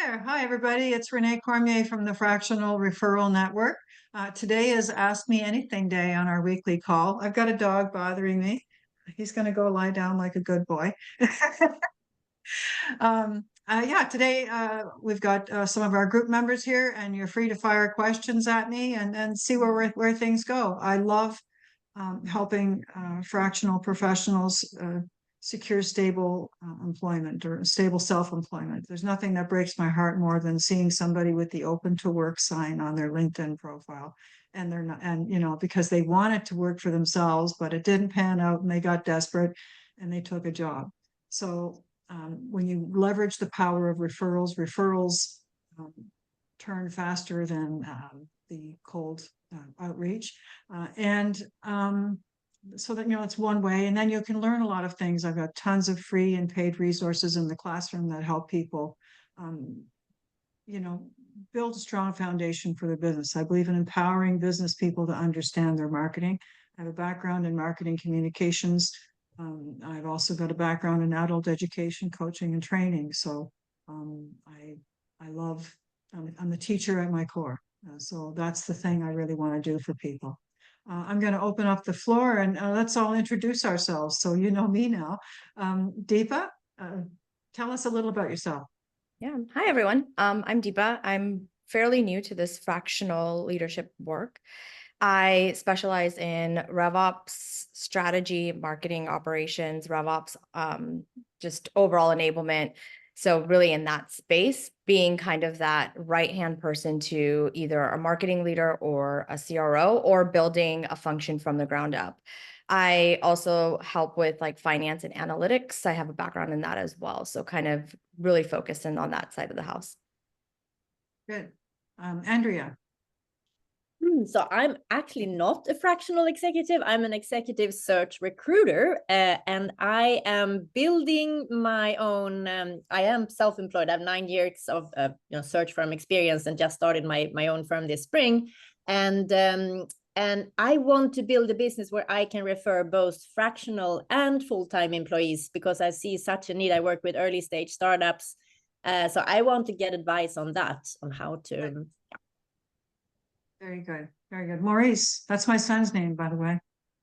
There. Hi, everybody. It's Renee Cormier from the Fractional Referral Network. Today is Ask Me Anything Day on our weekly call. I've got a dog bothering me. He's going to go lie down like a good boy. Yeah, today we've got some of our group members here, and you're free to fire questions at me and see where things go. I love helping fractional professionals secure stable employment or stable self-employment. There's nothing that breaks my heart more than seeing somebody with the open to work sign on their LinkedIn profile. And they're not, and because they wanted to work for themselves, but it didn't pan out and they got desperate and they took a job. So when you leverage the power of referrals turn faster than the cold outreach. So that, it's one way. And then you can learn a lot of things. I've got tons of free and paid resources in the classroom that help people, build a strong foundation for their business. I believe in empowering business people to understand their marketing. I have a background in marketing communications. I've also got a background in adult education, coaching, and training. So I love, I'm a teacher at my core. So that's the thing I really want to do for people. I'm going to open up the floor and let's all introduce ourselves. So you know me now. Deepa, tell us a little about yourself. Yeah. Hi, everyone. I'm Deepa. I'm fairly new to this fractional leadership work. I specialize in RevOps, strategy, marketing operations, RevOps, just overall enablement. So really in that space, being kind of that right-hand person to either a marketing leader or a CRO or building a function from the ground up. I also help with like finance and analytics. I have a background in that as well. So kind of really focusing on that side of the house. Good. Andrea. So I'm actually not a fractional executive. I'm an executive search recruiter, and I am building my own. I am self-employed. I have 9 years of search firm experience, and just started my own firm this spring. And I want to build a business where I can refer both fractional and full-time employees because I see such a need. I work with early stage startups, so I want to get advice on that, on how to. Very good. Very good. Maurice, that's my son's name, by the way.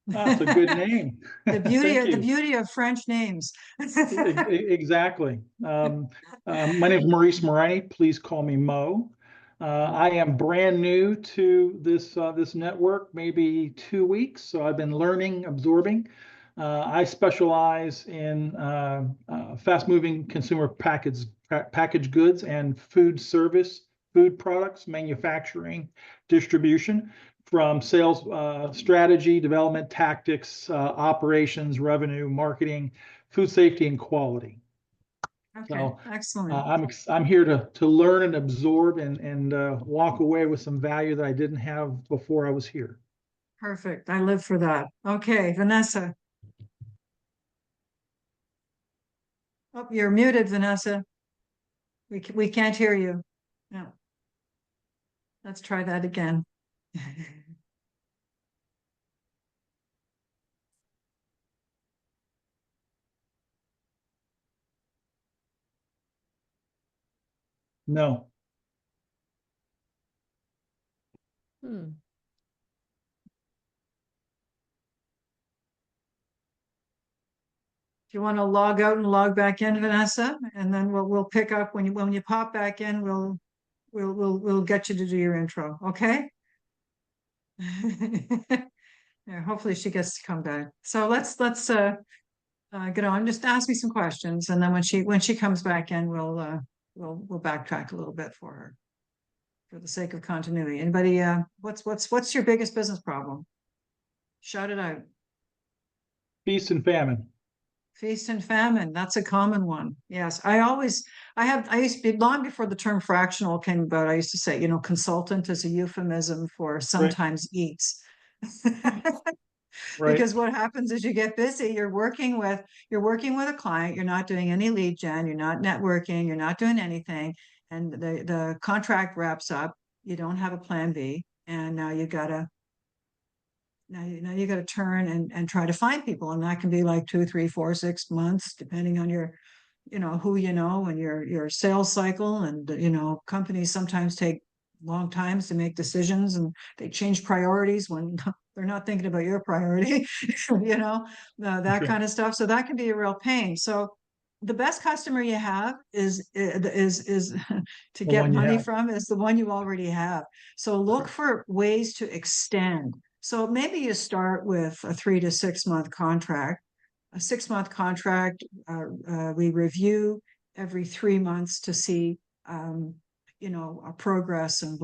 That's a good name. The beauty of French names. Exactly. My name is Maurice Morini. Please call me Mo. I am brand new to this network, maybe 2 weeks. So I've been learning, absorbing. I specialize in fast-moving consumer packaged goods and food products, manufacturing, distribution, from sales strategy, development, tactics, operations, revenue, marketing, food safety, and quality. Okay, so excellent. I'm here to learn and absorb and walk away with some value that I didn't have before I was here. Perfect. I live for that. Okay, Vanessa. Oh, you're muted, Vanessa. We can't hear you. No. Let's try that again. No. If you want to log out and log back in, Vanessa, and then we'll pick up when you pop back in, we'll get you to do your intro, okay? Yeah, hopefully she gets to come back. So let's get on. Just ask me some questions, and then when she comes back in, we'll backtrack a little bit for her, for the sake of continuity. Anybody? What's your biggest business problem? Shout it out. Feast and famine. Feast and famine. That's a common one. Yes. I used to be, long before the term fractional came about, I used to say, consultant is a euphemism for sometimes eats. Right. Because what happens is you get busy, you're working with a client, you're not doing any lead gen, you're not networking, you're not doing anything. And the contract wraps up, you don't have a plan B. And now you gotta turn and try to find people. And that can be like 2, 3, 4, 6 months, depending on your you know, who you know and your sales cycle. And, you know, companies sometimes take long times to make decisions and they change priorities when they're not thinking about your priority, you know, that Sure. kind of stuff. So that can be a real pain. So the best customer you have is to The get one you money have. from is the one you already have. So look Sure. for ways to extend. So maybe you start with a 3 to 6 month contract. A 6 month contract, we review every 3 months to see, you know, a progress and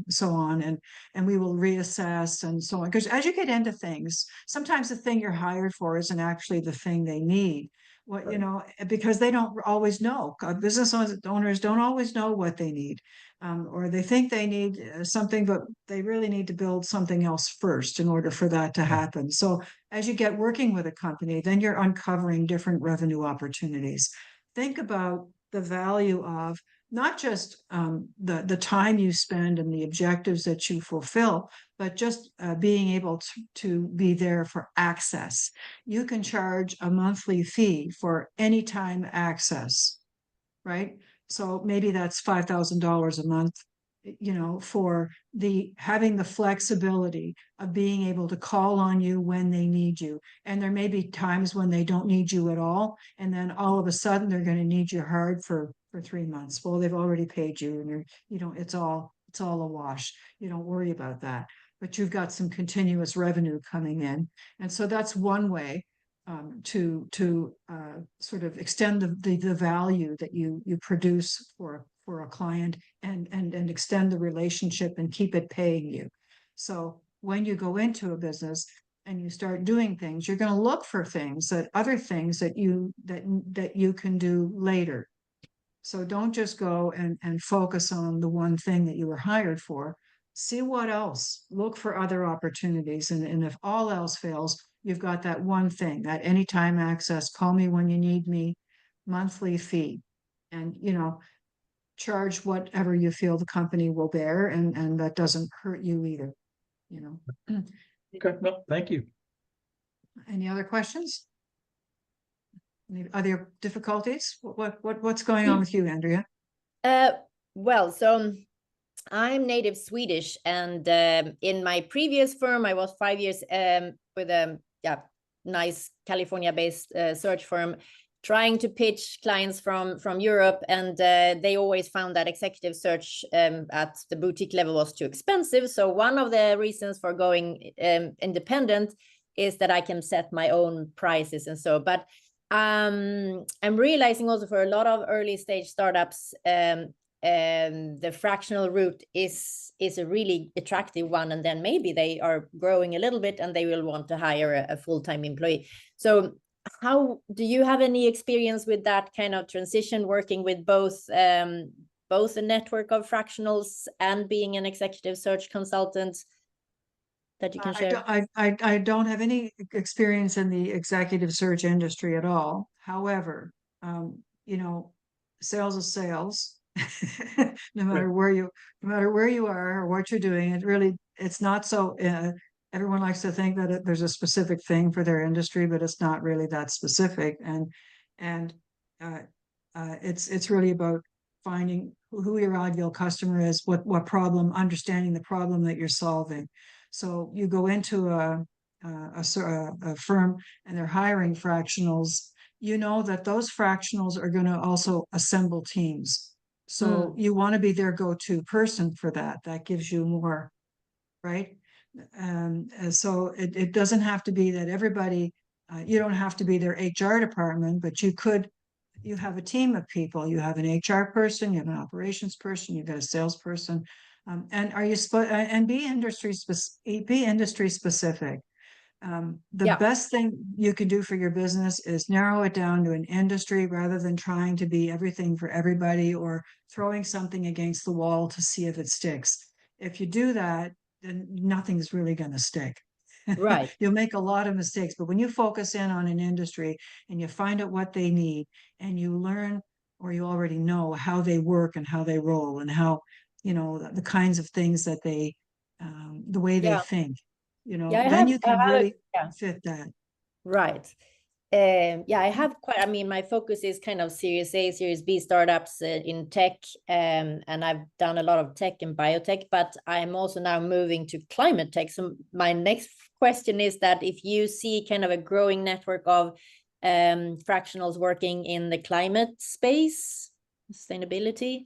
so on, and we will reassess and so on. Because as you get into things, sometimes the thing you're hired for isn't actually the thing they need. What, you Right. know, because they don't always know. Business owners don't always know what they need, or they think they need something, but they really need to build something else first in order for that to happen. So as you get working with a company, then you're uncovering different revenue opportunities. Think about the value of not just the time you spend and the objectives that you fulfill, but just being able to be there for access. You can charge a monthly fee for anytime access, right? So maybe that's $5,000 a month, you know, for the having the flexibility of being able to call on you when they need you. And there may be times when they don't need you at all, and then all of a sudden they're going to need you hard for 3 months. Well, they've already paid you, and you don't. It's all a wash. You don't worry about that. But you've got some continuous revenue coming in, and so that's one way to sort of extend the value that you produce for a client, and extend the relationship and keep it paying you. So when you go into a business and you start doing things, you're going to look for other things that you can do later. So don't just go and focus on the one thing that you were hired for. See what else, look for other opportunities. And if all else fails, you've got that one thing, that anytime access, call me when you need me, monthly fee. And, you know, charge whatever you feel the company will bear, and that doesn't hurt you either, you know. Okay, no, thank you. Any other questions? Any other difficulties? What's going on with you, Andrea? Well, so I'm native Swedish, and in my previous firm, I was 5 years with a nice California-based search firm, trying to pitch clients from Europe, and they always found that executive search at the boutique level was too expensive. So one of the reasons for going independent is that I can set my own prices and so. But I'm realizing also for a lot of early stage startups, the fractional route is a really attractive one, and then maybe they are growing a little bit and they will want to hire a full-time employee. So how do you have any experience with that kind of transition, working with both a network of fractionals and being an executive search consultant, that you can share? I don't have any experience in the executive search industry at all. However, you know, sales is sales. No matter where you are or what you're doing, it's not so. Everyone likes to think that there's a specific thing for their industry, but it's not really that specific. And it's really about finding who your ideal customer is, what problem, understanding the problem that you're solving. So you go into a firm and they're hiring fractionals. You know that those fractionals are going to also assemble teams. So you want to be their go-to person for that. That gives you more, right? So it doesn't have to be that everybody, you don't have to be their HR department, but you have a team of people. You have an HR person, you have an operations person, you've got a salesperson. And be industry specific. The best thing you can do for your business is narrow it down to an industry rather than trying to be everything for everybody or throwing something against the wall to see if it sticks. If you do that, then nothing's really going to stick. Right. You'll make a lot of mistakes, but when you focus in on an industry and you find out what they need, and you learn, or you already know how they work and how they roll and how, you know, the kinds of things that the way they think, you know, then you can really fit that. Right. Yeah, I have quite, I mean, my focus is kind of Series A, Series B startups in tech, and I've done a lot of tech and biotech, but I'm also now moving to climate tech. So my next question is that if you see kind of a growing network of fractionals working in the climate space, sustainability.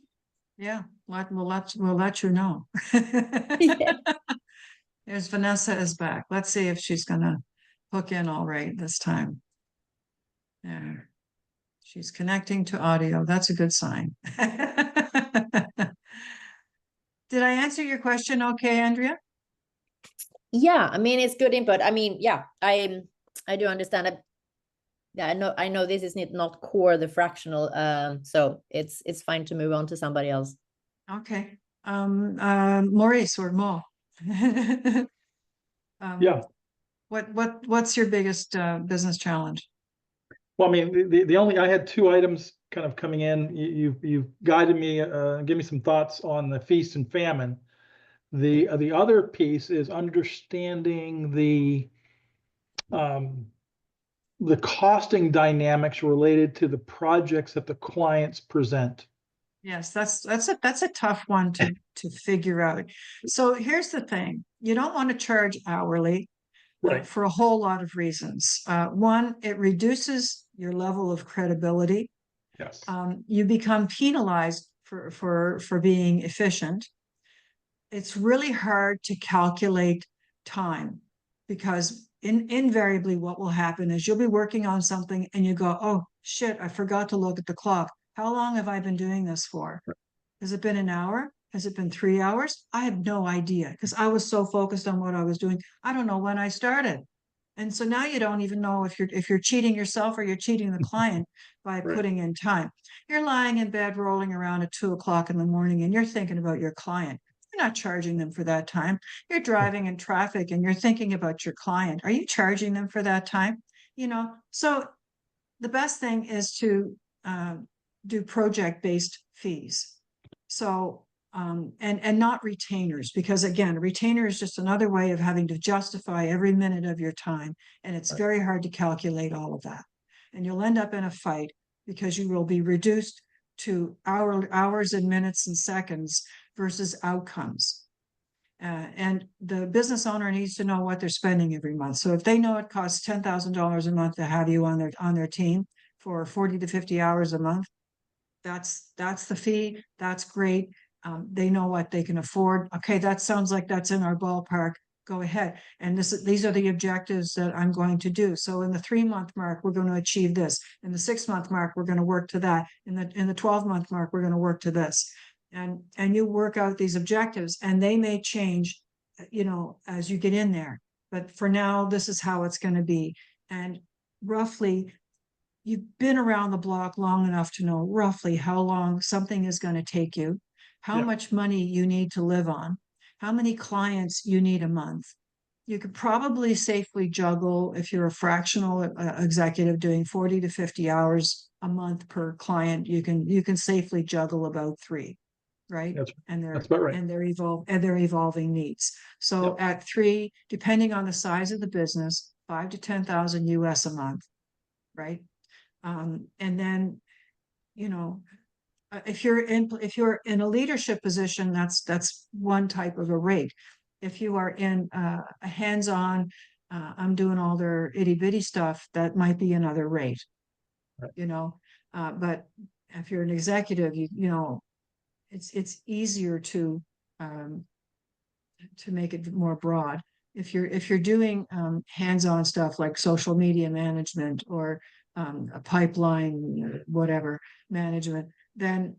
Yeah, we'll let you know. Yeah. There's Vanessa is back. Let's see if she's gonna hook in all right this time. Yeah, she's connecting to audio. That's a good sign. Did I answer your question okay, Andrea? Yeah, I mean, it's good input. I mean, yeah, I do understand it. Yeah, I know this is not core the fractional, so it's fine to move on to somebody else. Okay. Maurice or Mo. Yeah. What's your biggest business challenge? Well, I mean, the only, I had two items kind of coming in. You've guided me, give me some thoughts on the feast and famine. The other piece is understanding the costing dynamics related to the projects that the clients present. Yes, that's a tough one to figure out. So here's the thing. You don't want to charge hourly Right. for a whole lot of reasons. One, it reduces your level of credibility. Yes. You become penalized for being efficient. It's really hard to calculate time because invariably what will happen is you'll be working on something and you go, oh shit, I forgot to look at the clock. How long have I been doing this for? Has it been an hour? Has it been 3 hours? I have no idea because I was so focused on what I was doing. I don't know when I started. And so now you don't even know if you're cheating yourself or you're cheating the client by Right. putting in time. You're lying in bed, rolling around at 2 o'clock in the morning, and you're thinking about your client. You're not charging them for that time. You're driving in traffic and you're thinking about your client. Are you charging them for that time? So the best thing is to do project-based fees. So and not retainers, because again, a retainer is just another way of having to justify every minute of your time, and it's very hard to calculate all of that. And you'll end up in a fight because you will be reduced to hours and minutes and seconds versus outcomes. And the business owner needs to know what they're spending every month. So if they know it costs $10,000 a month to have you on their team for 40 to 50 hours a month, that's the fee. That's great. They know what they can afford. Okay, that sounds like that's in our ballpark. Go ahead. And these are the objectives that I'm going to do. So in the 3-month mark, we're going to achieve this. In the 6-month mark, we're going to work to that. In the 12-month mark, we're going to work to this. And you work out these objectives, and they may change, as you get in there. But for now, this is how it's going to be. And roughly, you've been around the block long enough to know roughly how long something is going to take you, how much money you need to live on, how many clients you need a month. You could probably safely juggle, if you're a fractional executive doing 40 to 50 hours a month per client, you can safely juggle about 3, right? That's and about right. their evolving needs. So at 3, depending on the size of the business, 5 to 10,000 US a month, right? And then, if you're in a leadership position, that's one type of a rate. If you are in a hands-on, I'm doing all their itty bitty stuff, that might be another rate. Right. But if you're an executive, it's easier to make it more broad. If you're doing hands-on stuff like social media management or a pipeline, whatever management, then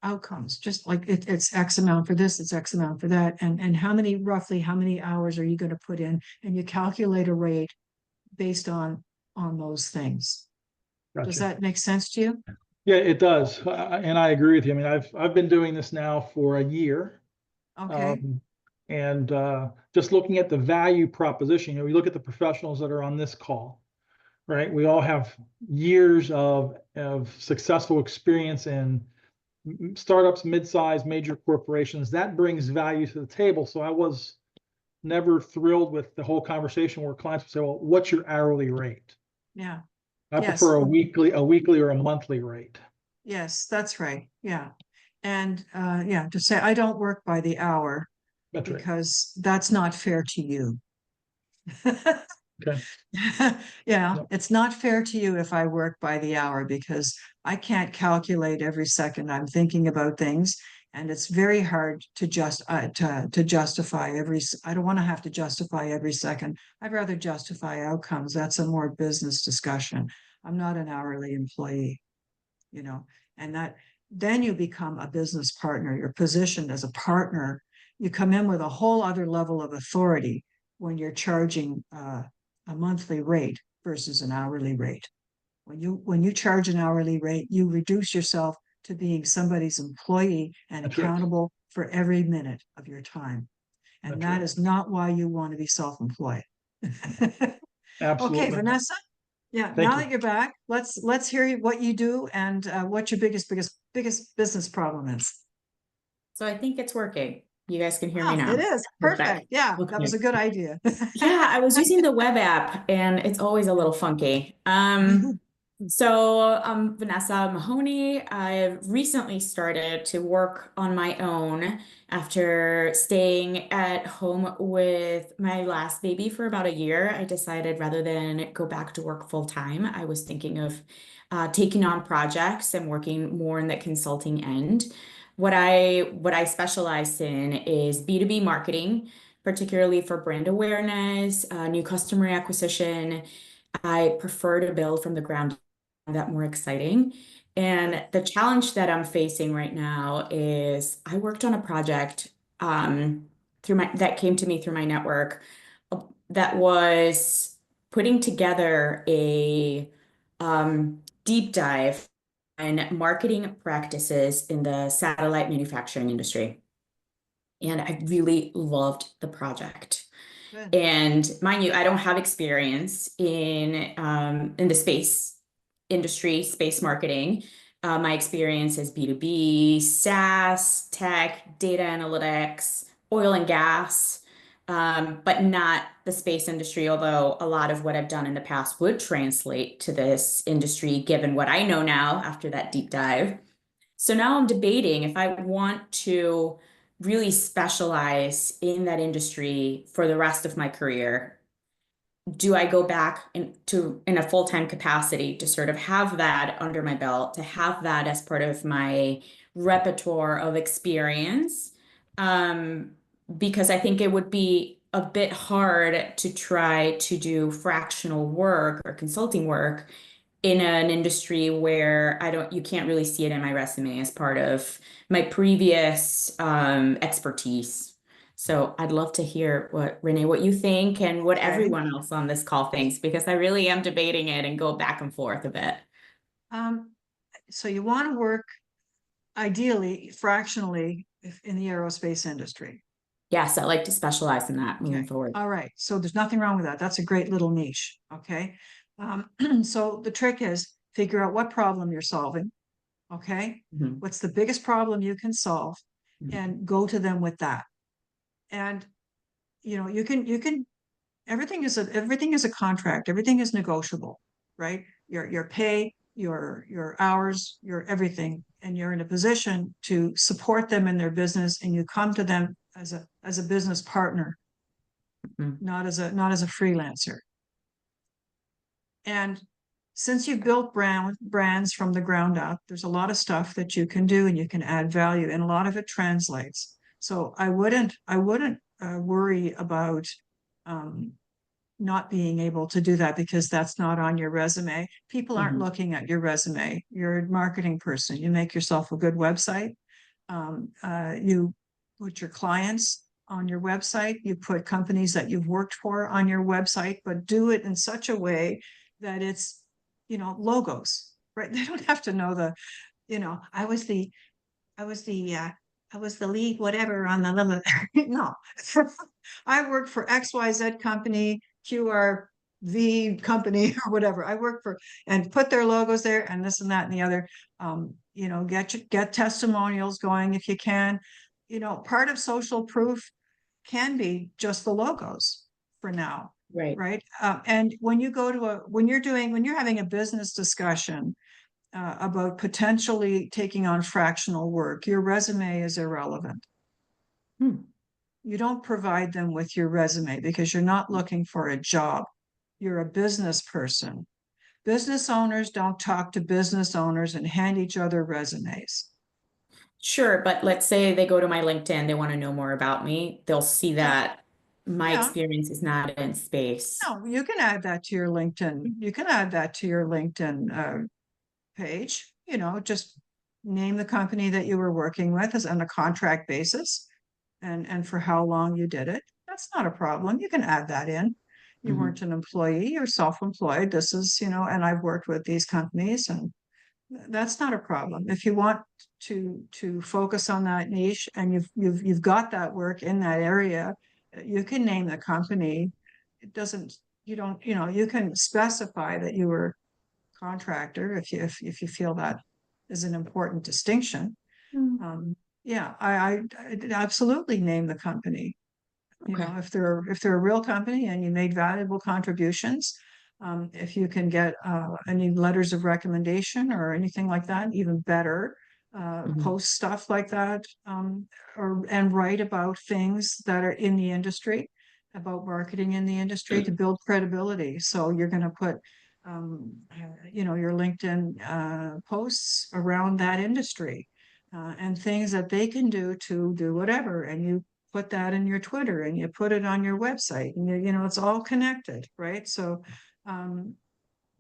outcomes, just like it's X amount for this, it's X amount for that, and roughly how many hours are you going to put in, and you calculate a rate based on those things. Gotcha. Does that make sense to you? Yeah, it does, and I agree with you. I mean, I've been doing this now for a year. Okay. And just looking at the value proposition, we look at the professionals that are on this call, right? We all have years of successful experience in startups, mid-sized, major corporations. That brings value to the table. So I was never thrilled with the whole conversation where clients would say, well, what's your hourly rate? Yeah. I Yes. prefer a weekly or a monthly rate. Yes, that's right. Yeah. And yeah, to say I don't work by the hour That's right. because that's not fair to you. Okay. Yeah, Yep. it's not fair to you if I work by the hour because I can't calculate every second I'm thinking about things, and it's very hard to justify I don't want to have to justify every second. I'd rather justify outcomes. That's a more business discussion. I'm not an hourly employee, you know, and that then you become a business partner. You're positioned as a partner. You come in with a whole other level of authority when you're charging a monthly rate versus an hourly rate. When you charge an hourly rate, you reduce yourself to being somebody's employee and That's right. accountable for every minute of your time. And That's that right. is not why you want to be self-employed. Absolutely. Okay, Vanessa. Yeah, Thank now you. that you're back, let's hear what you do and what your biggest business problem is. So I think it's working. You guys can hear me Oh, now. it is perfect. Yeah, that was a good idea. Yeah, I was using the web app and it's always a little funky. So I'm Vanessa Mahoney. I've recently started to work on my own after staying at home with my last baby for about a year. I decided rather than go back to work full time, I was thinking of taking on projects and working more in the consulting end. What I specialize in is B2B marketing, particularly for brand awareness, new customer acquisition. I prefer to build from the ground up, that more exciting. And the challenge that I'm facing right now is I worked on a project that came to me through my network that was putting together a deep dive on marketing practices in the satellite manufacturing industry. And I really loved the project. Good. And mind you, I don't have experience in the space industry, space marketing. My experience is B2B, SaaS, tech, data analytics, oil and gas, but not the space industry, although a lot of what I've done in the past would translate to this industry, given what I know now after that deep dive. So now I'm debating if I want to really specialize in that industry for the rest of my career. Do I go back in a full-time capacity to sort of have that under my belt, to have that as part of my repertoire of experience? Because I think it would be a bit hard to try to do fractional work or consulting work in an industry where you can't really see it in my resume as part of my previous expertise. So I'd love to hear what you think and what everyone else on this call thinks, because I really am debating it and go back and forth a bit. So you want to work ideally fractionally in the aerospace industry. Yes, I like to specialize in that moving forward. All right. So there's nothing wrong with that. That's a great little niche. Okay. So the trick is figure out what problem you're solving. Okay. Mhm. What's the biggest problem you can solve Mhm. and go to them with that. And you can everything is a contract. Everything is negotiable, right? Your pay, your hours, your everything, and you're in a position to support them in their business, and you come to them as a business partner, not as a freelancer. And since you've built brands from the ground up, there's a lot of stuff that you can do and you can add value, and a lot of it translates. So I wouldn't worry about not being able to do that because that's not on your resume. People aren't looking at your resume. You're a marketing person. You make yourself a good website. You put your clients on your website. You put companies that you've worked for on your website, but do it in such a way that it's, logos, right? They don't have to know I was the lead whatever on the little, no. I worked for XYZ company, QRV company or whatever. I work for and put their logos there and this and that and the other. Get testimonials going if you can. Part of social proof can be just the logos for now, Right. right? And when you go to when you're having a business discussion about potentially taking on fractional work, your resume is irrelevant. You don't provide them with your resume because you're not looking for a job. You're a business person. Business owners don't talk to business owners and hand each other resumes. Sure, but let's say they go to my LinkedIn, they want to know more about me. They'll see that my Yeah. experience is not in space. No, you can add that to your LinkedIn. You can add that to your LinkedIn page. You know, just name the company that you were working with as on a contract basis, and for how long you did it. That's not a problem. You can add that in. You Mhm. weren't an employee, you're self-employed. This is, you know, and I've worked with these companies, and that's not a problem. If you want to focus on that niche and you've got that work in that area, you can name the company. It doesn't, you don't, you know, you can specify that you were contractor if you feel that is an important distinction. Yeah, I'd absolutely name the company. You Okay. know, if they're a real company and you made valuable contributions, if you can get any letters of recommendation or anything like that, even better. Mhm. Post stuff like that, and write about things that are in the industry, about marketing in the industry to build credibility. So you're going to put, you know, your LinkedIn posts around that industry, and things that they can do to do whatever, and you put that in your Twitter and you put it on your website, and you know, it's all connected, right? So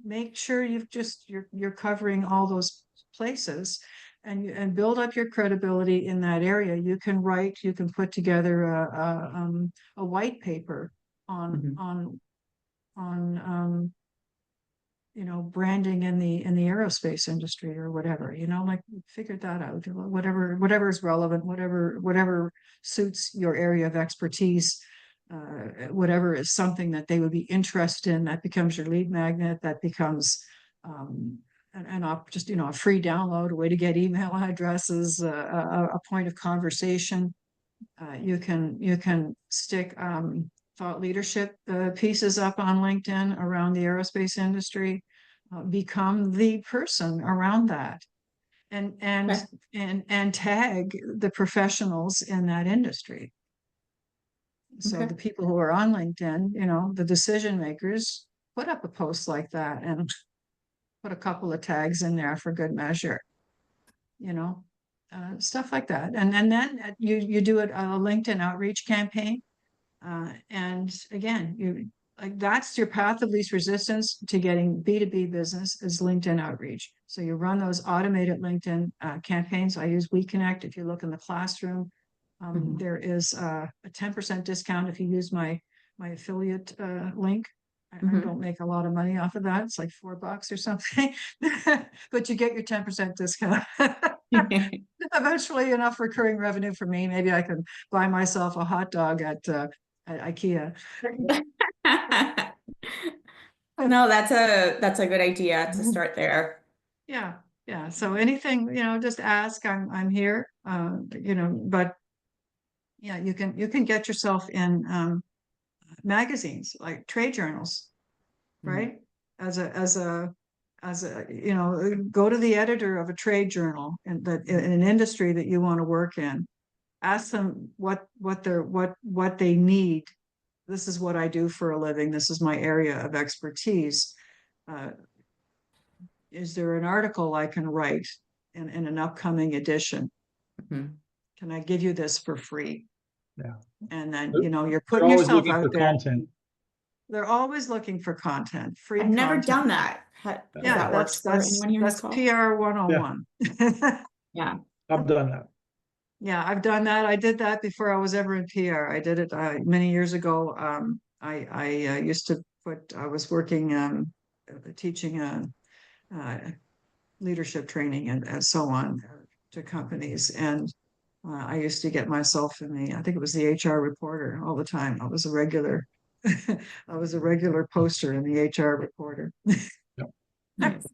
make sure you're covering all those places, and build up your credibility in that area. You can put together a white paper on Mhm. you know, branding in the aerospace industry or whatever, you know, like figure that out, whatever is relevant, whatever suits your area of expertise, whatever is something that they would be interested in, that becomes your lead magnet, that becomes just, you know, a free download, a way to get email addresses, a point of conversation. You can stick thought leadership pieces up on LinkedIn around the aerospace industry. Become the person around that, and tag the professionals in that industry. So Okay. the people who are on LinkedIn, you know, the decision makers, put up a post like that and put a couple of tags in there for good measure. You know, stuff like that, and then you do a LinkedIn outreach campaign. And again, that's your path of least resistance to getting B2B business is LinkedIn outreach. So you run those automated LinkedIn campaigns. I use WeConnect. If you look in the classroom, there is a 10% discount if you use my affiliate link. I don't make a lot of money off of that. It's like $4 or something, but you get your 10% discount. Eventually enough recurring revenue for me. Maybe I can buy myself a hot dog at IKEA. No, that's a good idea to start there. Yeah, yeah. So anything, you know, just ask. I'm here. You know, but yeah, you can get yourself in magazines, like trade journals, right? As a you know, go to the editor of a trade journal in an industry that you want to work in. Ask them what they need. This is what I do for a living. This is my area of expertise. Is there an article I can write in an upcoming edition? Mhm. Can I give you this for free? Yeah. And then, They're- you know, you're They're putting always yourself looking out for there. content. They're always looking for content, free I've never content. done that. Has Yeah, that worked for anyone here on this that's call? PR 101. Yeah. I've done that. Yeah, I've done that. I did that before I was ever in PR. I did it many years ago. I used to I was working teaching leadership training and so on to companies, and I used to get myself in I think it was the HR Reporter all the time. I was a regular I was a regular poster in the HR Reporter. Nice.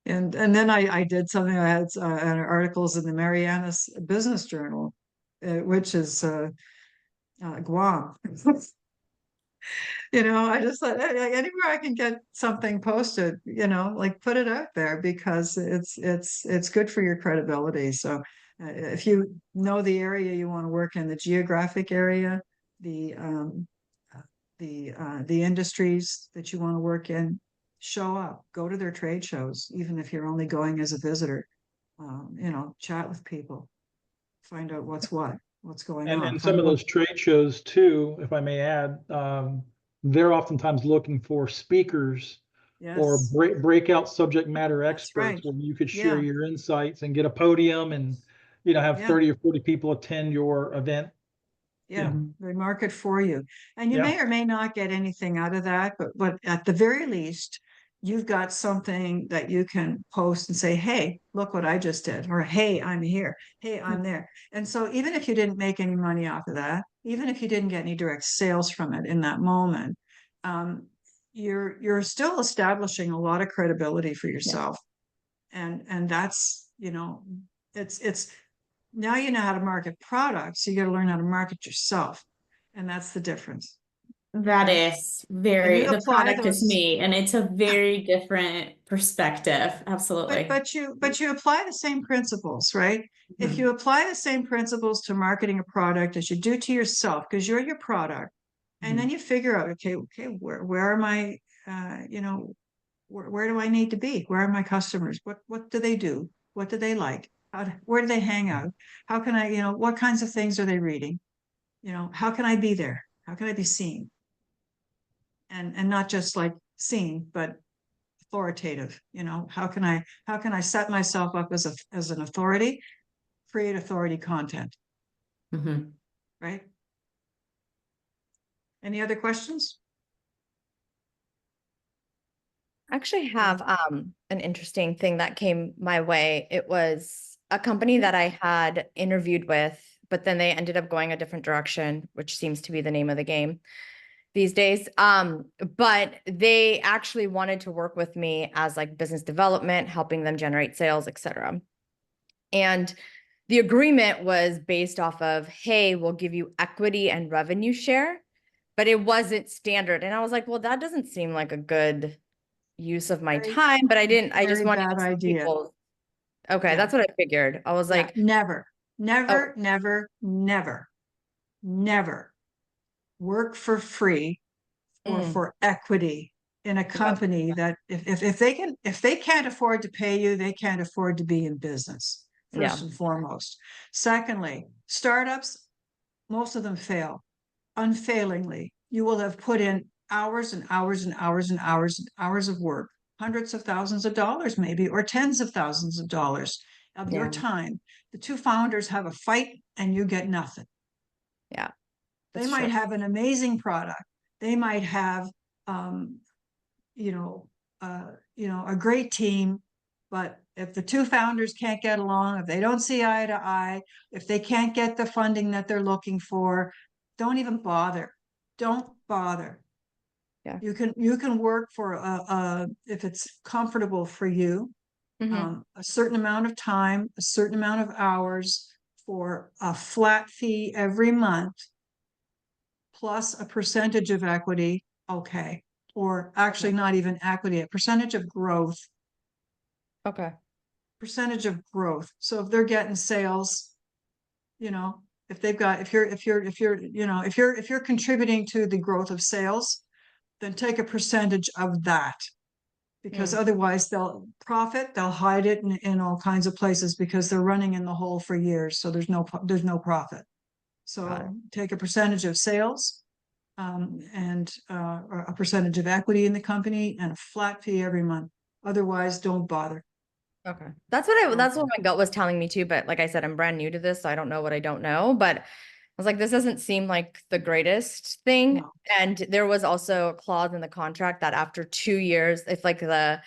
And then I did something. I had articles in the Marianas Business Journal, which is Guam. You know, I just thought anywhere I can get something posted, you know, like put it out there because it's good for your credibility. So if you know the area you want to work in, the geographic area, the the industries that you want to work in, show up, go to their trade shows, even if you're only going as a visitor. You know, chat with people, find out what's going on. And some of those trade shows too, if I may add, they're oftentimes looking for speakers or Yes, breakout subject matter that's experts right. where you could share Yeah. your insights and get a podium and, you know, have Yeah. 30 or 40 people attend your event. Yeah, they market for you. And you Yeah. may or may not get anything out of that, but at the very least, you've got something that you can post and say, hey, look what I just did, or hey, I'm here, hey, I'm there. And so even if you didn't make any money off of that, even if you didn't get any direct sales from it in that moment, you're still establishing a lot of credibility for yourself. And that's, you know, it's now you know how to market products, you got to learn how to market yourself. And that's the difference. That is And very, you the apply product is those, me, and it's a very different perspective. Absolutely. but you apply the same principles, right? If Mhm. you apply the same principles to marketing a product as you do to yourself, because you're your product, and then you figure out, okay, where am I, you know, where do I need to be? Where are my customers? What do they do? What do they like? Where do they hang out? How can I, you know, what kinds of things are they reading? You know, how can I be there? How can I be seen? And not just like seen, but authoritative. You know, how can I set myself up as an authority, create authority content, Mhm. right? Any other questions? I actually have an interesting thing that came my way. It was a company that I had interviewed with, but then they ended up going a different direction, which seems to be the name of the game these days. But they actually wanted to work with me as like business development, helping them generate sales, etc. And the agreement was based off of, hey, we'll give you equity and revenue share, but it wasn't standard. And I was like, well, that doesn't seem like a good use of my Very, time, but I just very wanted bad to see idea. people. Okay, Yeah. that's what I figured. I was Yeah, like, never, oh, never work for free or mm, for equity in a yep, company that if they can't afford to pay you, they can't afford to be in business, yeah, first and foremost. Secondly, startups, most of them fail unfailingly. You will have put in hours and hours and hours and hours and hours of work, hundreds of thousands of dollars, maybe, or tens of thousands of dollars of your yeah, time. The two founders have a fight and you get nothing. yeah, They that's might true. have an amazing product. They might have, um, you know, a great team. But if the two founders can't get along, if they don't see eye to eye, if they can't get the funding that they're looking for, don't even bother. Don't bother. Yeah. You can work for if it's comfortable for you, a certain amount of time, a certain amount of hours for a flat fee every month, plus a percentage of equity. Okay. Or actually not even equity, a percentage of growth, Okay. percentage of growth. So if they're getting sales, you know, if they've got, if you're, you know, if you're contributing to the growth of sales, then take a percentage of that, because Mm, otherwise they'll profit, they'll hide it in all kinds of places because they're running in the hole for years. So there's no profit. got it. So take a percentage of sales, and a percentage of equity in the company and a flat fee every month. Otherwise, don't bother. Okay. That's what my gut was telling me too. But like I said, I'm brand new to this, so I don't know what I don't know. But I was like, this doesn't seem like the greatest thing. No. And there was also a clause in the contract that after 2 years, if like the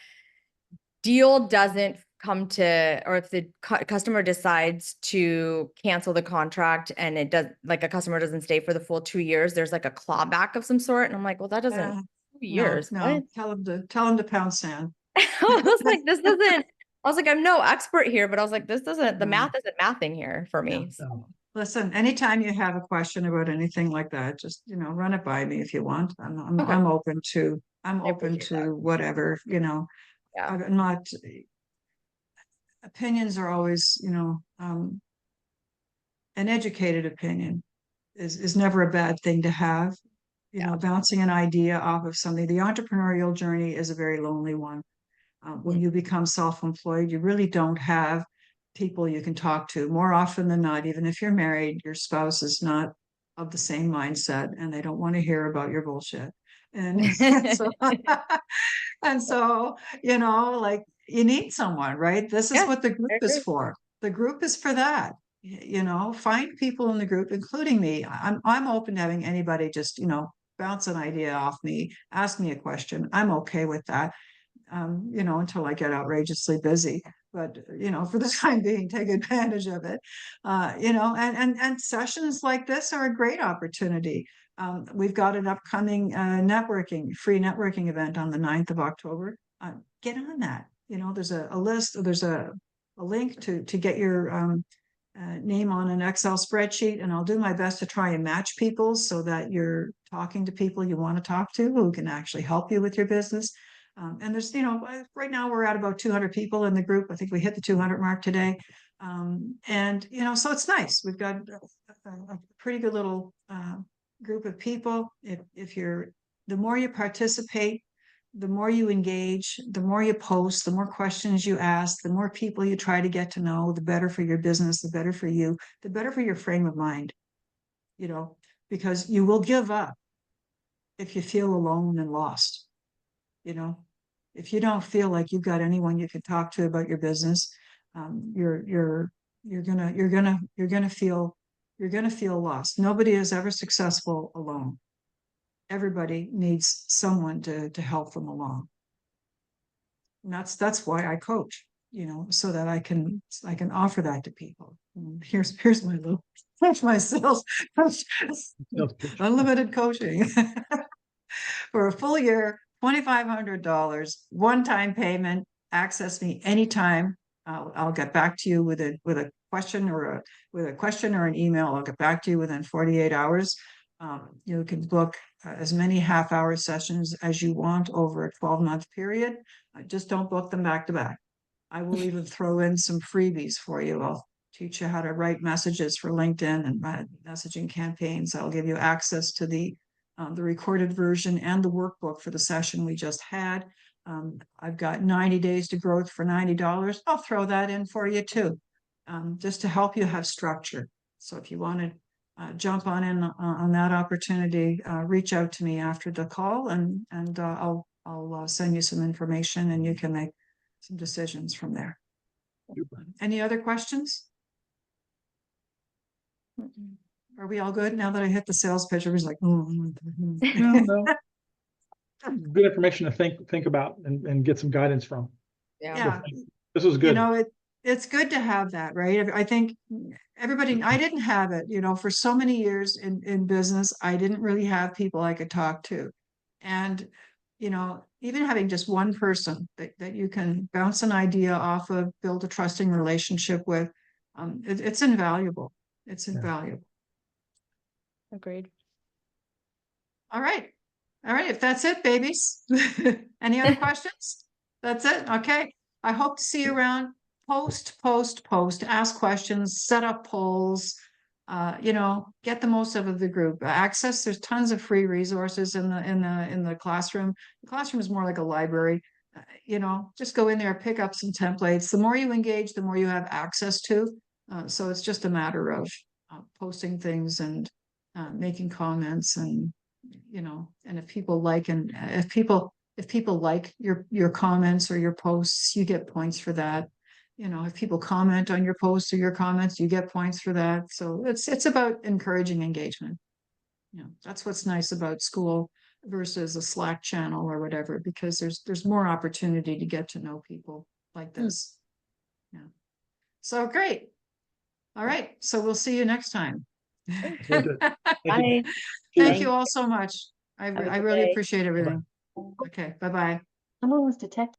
deal doesn't come to, or if the customer decides to cancel the contract and it does, like a customer doesn't stay for the full 2 years, there's like a clawback of some sort. And I'm like, well, that doesn't, 2 years. No, What? tell them to pound sand. I was like, this doesn't, I was like, I'm no expert here, but I was like, this doesn't, the math isn't mathing here for me. No. Listen, anytime you have a question about anything like that, just, run it by me if you want. I'm Okay. I'm open to, appreciate that. whatever, Yeah. I'm not, opinions are always, an educated opinion is never a bad thing to have. Bouncing an idea off of something. The entrepreneurial journey is a very lonely one. When you become self-employed, you really don't have people you can talk to. More often than not, even if you're married, your spouse is not of the same mindset and they don't want to hear about your bullshit. And so, and so, like you need someone, right? This is Yeah, what the group I is agree. for. The group is for that. Find people in the group, including me. I'm open to having anybody just, bounce an idea off me, ask me a question. I'm okay with that. Until I get outrageously busy. But for the time being, take advantage of it. And sessions like this are a great opportunity. We've got an upcoming free networking event on the 9th of October. Get on that. There's a list, there's a link to get your name on an Excel spreadsheet, and I'll do my best to try and match people so that you're talking to people you want to talk to who can actually help you with your business. And there's, right now we're at about 200 people in the group. I think we hit the 200 mark today. And, so it's nice. We've got a pretty good little group of people. The more you participate, the more you engage, the more you post, the more questions you ask, the more people you try to get to know, the better for your business, the better for you, the better for your frame of mind, because you will give up if you feel alone and lost. If you don't feel like you've got anyone you can talk to about your business, you're gonna feel lost. Nobody is ever successful alone. Everybody needs someone to help them along. And that's why I coach, so that I can offer that to people. And here's my little my sales unlimited coaching for a full year, $2,500, one-time payment. Access me anytime. I'll get back to you with a question or an email. I'll get back to you within 48 hours. You can book as many half-hour sessions as you want over a 12-month period. Just don't book them back to back. I will even throw in some freebies for you. I'll teach you how to write messages for LinkedIn and messaging campaigns. I'll give you access to the recorded version and the workbook for the session we just had. I've got 90 days to growth for $90. I'll throw that in for you too, just to help you have structure. So if you want to jump on that opportunity, reach out to me after the call, and I'll send you some information, and you can make some decisions from there. Any other questions? Are we all good now that I hit the sales pitch? Everybody's like, No. Good information to think about and get some guidance from. Yeah. This was good. It's good to have that, right? I think everybody, I didn't have it, for so many years in business, I didn't really have people I could talk to. And, even having just one person that you can bounce an idea off of, build a trusting relationship with, it's invaluable. It's invaluable. Agreed. All right. If that's it, babies. Any other questions? That's it. Okay. I hope to see you around. Post, ask questions, set up polls, get the most out of the group. Access, there's tons of free resources in the classroom. The classroom is more like a library. Just go in there, pick up some templates. The more you engage, the more you have access to. So it's just a matter of posting things and making comments, and and if people like your comments or your posts, you get points for that. If people comment on your posts or your comments, you get points for that. So it's about encouraging engagement. That's what's nice about school versus a Slack channel or whatever, because there's more opportunity to get to know people like this. Yeah. So great. All right. So we'll see you next time. Bye. Thank you all so much. I Have a good really day. appreciate everything. Okay. Bye-bye. Someone wants to text.